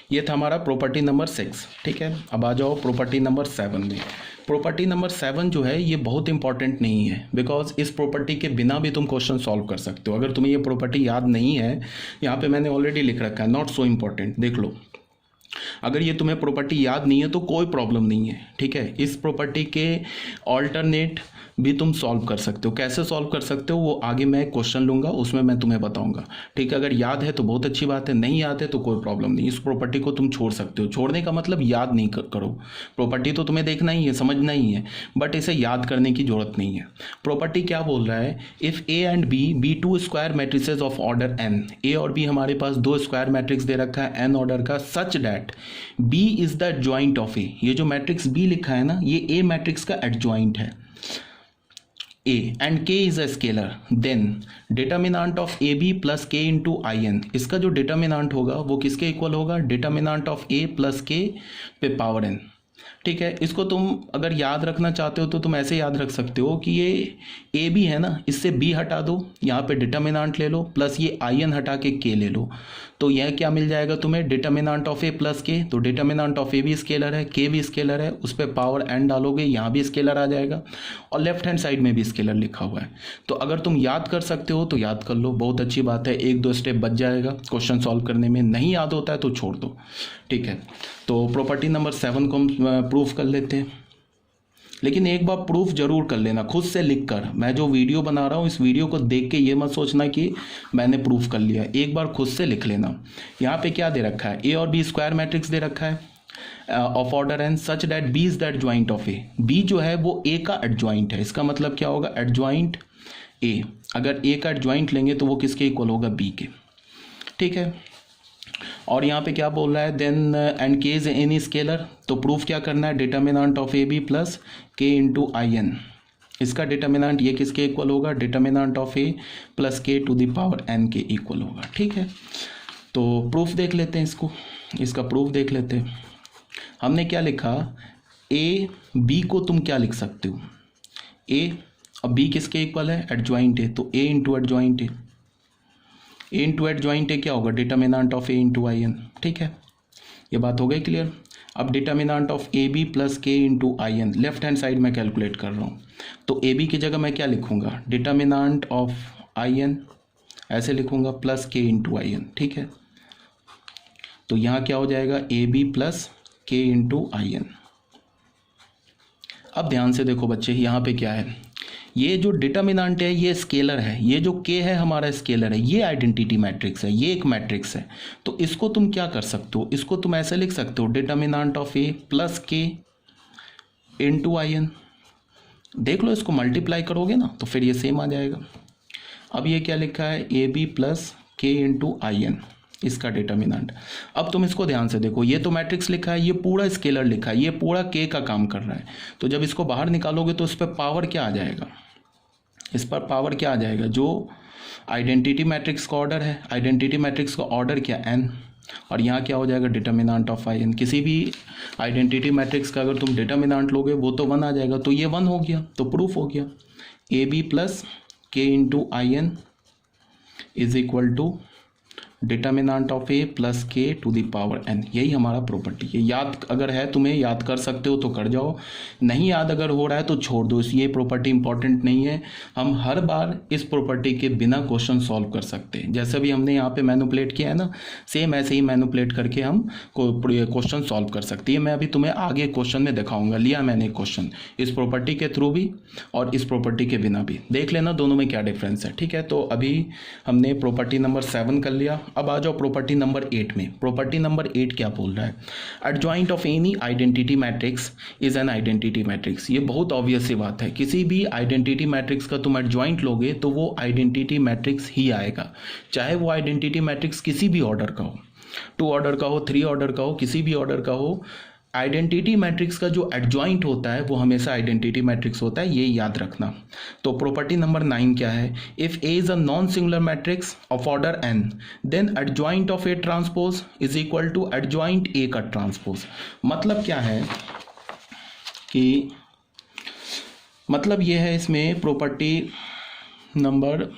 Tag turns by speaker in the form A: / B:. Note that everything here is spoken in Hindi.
A: ये था हमारा प्रॉपर्टी नंबर 6, ठीक है। अब आ जाओ प्रॉपर्टी नंबर 7 में। प्रॉपर्टी नंबर 7 जो है ये बहुत इंपॉर्टेंट नहीं है, बिकॉज इस प्रॉपर्टी के बिना भी तुम क्वेश्चन सॉल्व कर सकते हो। अगर तुम्हें ये प्रॉपर्टी याद नहीं है, यहाँ पे मैंने ऑलरेडी लिख रखा है, नॉट सो इम्पॉर्टेंट, देख लो। अगर ये तुम्हें प्रॉपर्टी याद नहीं है तो कोई प्रॉब्लम नहीं है, ठीक है। इस प्रॉपर्टी के ऑल्टरनेट भी तुम सॉल्व कर सकते हो। कैसे सॉल्व कर सकते हो वो आगे मैं क्वेश्चन लूँगा, उसमें मैं तुम्हें बताऊंगा, ठीक है। अगर याद है तो बहुत अच्छी बात है, नहीं याद है तो कोई प्रॉब्लम नहीं। इस प्रॉपर्टी को तुम छोड़ सकते हो। छोड़ने का मतलब याद नहीं करो। प्रॉपर्टी तो तुम्हें देखना ही है, समझना ही है, बट इसे याद करने की जरूरत नहीं है। प्रॉपर्टी क्या बोल रहा है, if A and B be two square matrices of order N, A और बी हमारे पास दो स्क्वायर मैट्रिक्स दे रखा है एन ऑर्डर का, such that B is the adjoint of A. ये जो मैट्रिक्स बी लिखा है ना, ये ए मैट्रिक्स का एडजॉइंट है A and K is a scalar, then determinant of AB plus K into IN, इसका जो डिटर्मिनांट होगा वो किसके इक्वल होगा, determinant of A plus K पे पावर n, ठीक है। इसको तुम अगर याद रखना चाहते हो तो तुम ऐसे याद रख सकते हो कि ये ए बी है ना, इससे बी हटा दो, यहाँ पे डिटर्मिनांट ले लो, प्लस ये आई एन हटा के के ले लो, तो यह क्या मिल जाएगा तुम्हें, डिटर्मिनांट ऑफ ए प्लस के। तो डिटर्मिनांट ऑफ ए भी स्केलर है, के भी स्केलर है, उस पर पावर एन डालोगे, यहाँ भी स्केलर आ जाएगा, और लेफ्ट हैंड साइड में भी स्केलर लिखा हुआ है। तो अगर तुम याद कर सकते हो तो याद कर लो, बहुत अच्छी बात है, एक दो स्टेप बच जाएगा क्वेश्चन सॉल्व करने में। नहीं याद होता है तो छोड़ दो, ठीक है। तो प्रॉपर्टी नंबर 7 को हम प्रूफ कर लेते हैं, लेकिन एक बार प्रूफ जरूर कर लेना खुद से लिख कर। मैं जो वीडियो बना रहा हूँ इस वीडियो को देख के ये मत सोचना कि मैंने प्रूफ कर लिया, एक बार खुद से लिख लेना। यहाँ पे क्या दे रखा है, ए और बी स्क्वायर मैट्रिक्स दे रखा है of order N such that B is the adjoint of A. B जो है वो ए का एडजॉइंट है, इसका मतलब क्या होगा, एडजॉइंट ए। अगर ए का एडजॉइंट लेंगे तो वो किसके इक्वल होगा, बी के, ठीक है। और यहाँ पे क्या बोल रहा है, then and K is any scalar, तो प्रूफ क्या करना है, determinant of A B plus K into I N, इसका डिटर्मिनांट ये किसके इक्वल होगा, determinant of A plus K to the power N के इक्वल होगा, ठीक है। तो प्रूफ देख लेते हैं इसका प्रूफ देख लेते हैं। हमने क्या लिखा, ए बी को तुम क्या लिख सकते हो, ए अब बी किसके इक्वल है, एडजॉइंट है, तो ए इंटू एडजॉइंट है, ए इंटू एडजॉइंट है क्या होगा, determinant of A into I N, ठीक है। ये बात हो गई क्लियर। अब determinant of A B plus K into I N, left hand side में कैलकुलेट कर रहा हूँ, तो ए बी की जगह मैं क्या लिखूंगा, डिटर्मिनांट ऑफ आई एन ऐसे लिखूंगा, plus K into I N, ठीक है। तो यहाँ क्या हो जाएगा, ए B plus K into I N. अब ध्यान से देखो बच्चे, यहाँ पे क्या है, ये जो डिटर्मिनांट है ये स्केलर है, ये जो के है हमारा स्केलर है, ये आइडेंटिटी मैट्रिक्स है, ये एक मैट्रिक्स है। तो इसको तुम क्या कर सकते हो, इसको तुम ऐसे लिख सकते हो, determinant of A plus K into I N. देख लो, इसको मल्टीप्लाई करोगे ना तो फिर ये सेम आ जाएगा। अब ये क्या लिखा है, ए B plus K into I N, इसका डिटर्मिनांट। अब तुम इसको ध्यान से देखो, ये तो मैट्रिक्स लिखा है, ये पूरा स्केलर लिखा है, ये पूरा के का काम कर रहा है। तो जब इसको बाहर निकालोगे तो इस पर पावर क्या आ जाएगा, इस पर पावर क्या आ जाएगा, जो आइडेंटिटी मैट्रिक्स का ऑर्डर है, आइडेंटिटी मैट्रिक्स का ऑर्डर क्या, एन, और यहाँ क्या हो जाएगा, डिटर्मिनांट ऑफ आई एन। किसी भी आइडेंटिटी मैट्रिक्स का अगर तुम डिटर्मिनांट लोगे वो तो 1 आ जाएगा, तो ये 1 हो गया, तो प्रूफ हो गया, A B plus K into I N is equal to determinant of A plus K to the power N. यही हमारा प्रॉपर्टी है। याद अगर है तुम्हें, याद कर सकते हो तो कर जाओ, नहीं याद अगर हो रहा है तो छोड़ दो, ये प्रॉपर्टी इंपॉर्टेंट नहीं है। हम हर बार इस प्रॉपर्टी के बिना क्वेश्चन सॉल्व कर सकते हैं। जैसे भी हमने यहाँ पे मैनिपुलेट किया है ना, सेम ऐसे ही मैनिपुलेट करके हम क्वेश्चन सॉल्व कर सकते हैं। मैं अभी तुम्हें आगे क्वेश्चन में दिखाऊंगा, लिया मैंने क्वेश्चन इस प्रॉपर्टी के थ्रू भी और इस प्रॉपर्टी के बिना भी, देख लेना दोनों में क्या डिफरेंस है, ठीक है। तो अभी हमने प्रॉपर्टी नंबर 7 कर लिया। अब आ जाओ प्रॉपर्टी नंबर 8 में। प्रॉपर्टी नंबर 8 क्या बोल रहा है, adjoint of any identity matrix is an identity matrix. ये बहुत ऑब्वियस सी बात है, किसी भी आइडेंटिटी मैट्रिक्स का तुम एडजॉइंट लोगे तो वो आइडेंटिटी मैट्रिक्स ही आएगा, चाहे वो आइडेंटिटी मैट्रिक्स किसी भी ऑर्डर का हो, 2 ऑर्डर का हो, 3 ऑर्डर का हो, किसी भी ऑर्डर का हो। आइडेंटिटी मैट्रिक्स का जो एडजॉइंट होता है वो हमेशा आइडेंटिटी मैट्रिक्स होता है, ये याद रखना। तो प्रॉपर्टी नंबर 9 क्या है, if A is a non singular matrix of order N then adjoint of A transpose is equal to adjoint A का ट्रांसपोज। मतलब क्या है कि मतलब ये है, इसमें प्रॉपर्टी नंबर